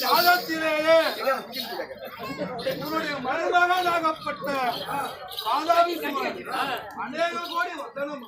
காலத்திலேயே உன்னுடைய மருமகனாகப்பட்ட ஆதாவி அநேக கோடி வந்தனம்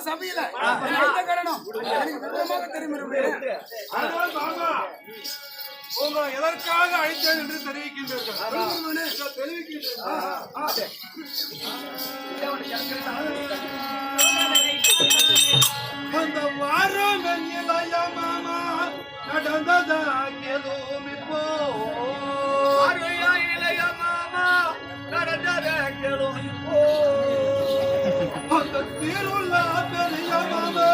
சபையில உங்களை எதற்காக அழைத்தேன் என்று அந்த வாரம் மாமா நடந்ததா எதுவும் இப்போ மாமா நடந்ததா எதுவும் இப்போ அந்த தீருள்ள பெரிய மாமா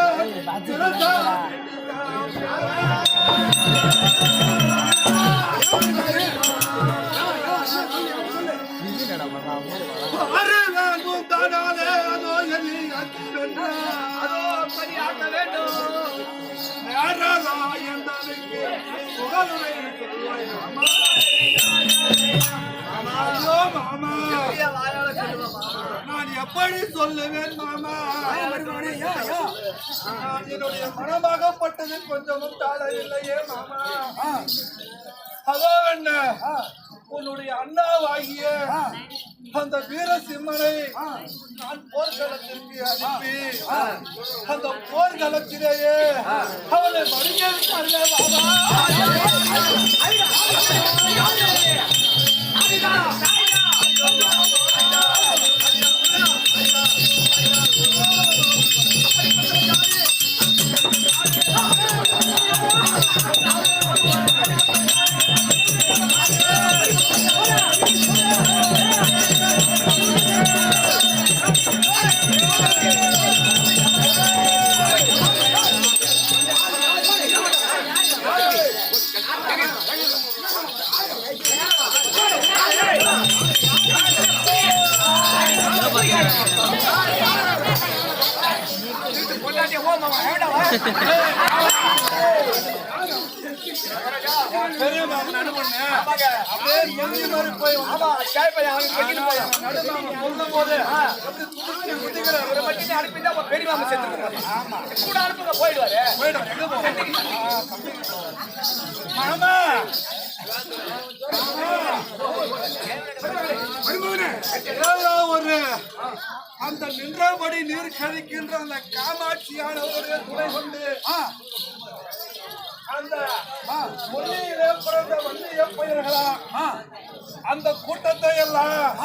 நான் எப்படி சொல்லுவேன் மாமா என்னுடைய மனமாகப்பட்டது கொஞ்சமும் தாழ இல்லையே மாமா அதோ என்ன உன்னுடைய அண்ணாவாகிய அந்த வீரசிம்மனை நான் போர்க்களத்திற்கு அனுப்பி அந்த போர்க்களத்திலேயே அவனை மடிஞ்சிருக்கார்களே பெரிய மாமன் அனுப்புங்க அப்படியே எங்க மாதிரி போய் சொல்லும் போது அனுப்பிட்டா பெரிய மாமன் சேர்த்து கூட அனுப்புங்க போயிடுவாரு மாமா ஒரு அந்த நின்றபடி நீர் கழிக்கின்ற அந்த காமாட்சியானவருடைய துணை கொண்டு அந்த முன்னிலே பிறந்த வன்னிய பயிர்களா அந்த கூட்டத்தை எல்லாம்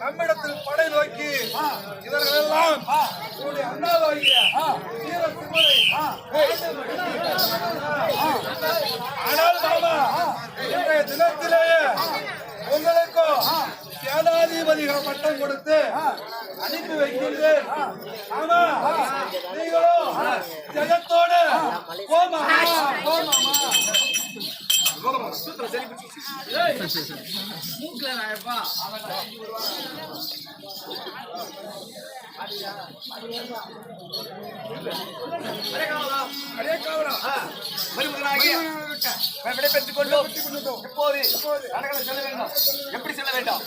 நம்மிடத்தில் படை நோக்கி இவர்கள் எல்லாம் உங்களுடைய அண்ணாவாகிய வீரசிம்மனை ஆனால் மாமா இன்றைய தினத்திலேயே உங்களுக்கும் சேனாதிபதிகள் பட்டம் கொடுத்து அனுப்பி வைக்கின்றேன். ஆமா நீங்களும் ஜெகத்தோடு விடைபெற்றுக் கொண்டோம். எப்போது செல்ல வேண்டும், எப்படி செல்ல வேண்டும்?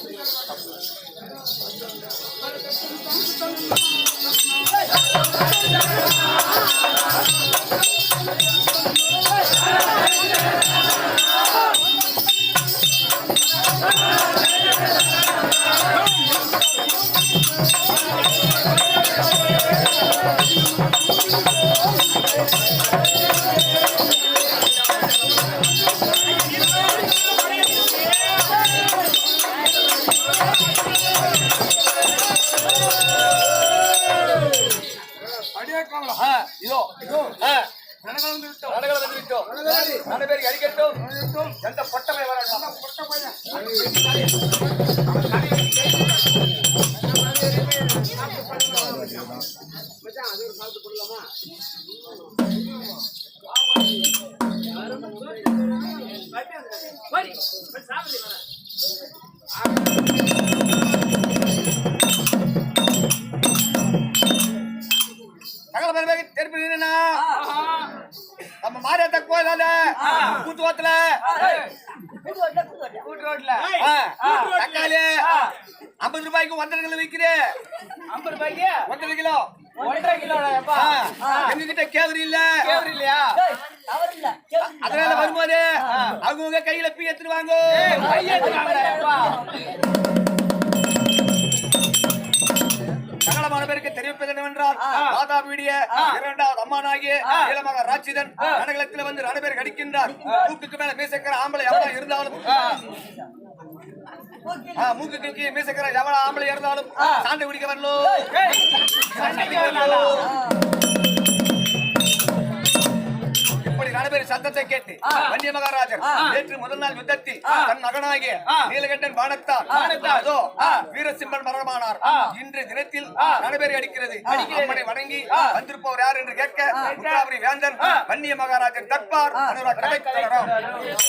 ரணகளம் வந்து விட்டோம். ரணபேரி அடிக்கட்டும். எந்த பொட்டமை வரட்டும். நம்ம மாரியாத்தா கோயிலால கூட்டுவாத்துல தக்காளி 50 ரூபாய்க்கு 1.5 கிலோ விக்கிறேன். 50 ரூபாய்க்கு 1.5 கிலோ 1.5 கிலோ எங்க கிட்ட கேவரி இல்லையா? அதனால வரும்போது அவங்க கையில பீ எடுத்துருவாங்க. சகலமான பேருக்கு தெரிவிப்பது என்னவென்றால் மாதா வீடிய 2வது அம்மானாகிய இளமக ராட்சிதன் ரணகளத்தில் வந்து ரணபேர் அடிக்கின்றார். மூக்குக்கு மேல மீசக்கிற ஆம்பளை எவ்வளவு இருந்தாலும் மூக்குக்கு மீசக்கிற எவ்வளவு ஆம்பளை இருந்தாலும் சாண்டை குடிக்க வரலோ. இப்படி ரணபேரி சத்தத்தை கேட்டு வன்னிய மகாராஜர் நேற்று முதல் நாள் யுத்தத்தில் தன் மகனாகிய நீலகண்டன் பாணத்தால் வீரசிம்மன் மரணமானார். இன்று தினத்தில் ரணபேரி அடிக்கிறது. அம்மனை வணங்கி வந்திருப்பவர் யார் என்று கேட்க வேந்தன் வன்னிய மகாராஜர் தட்பார்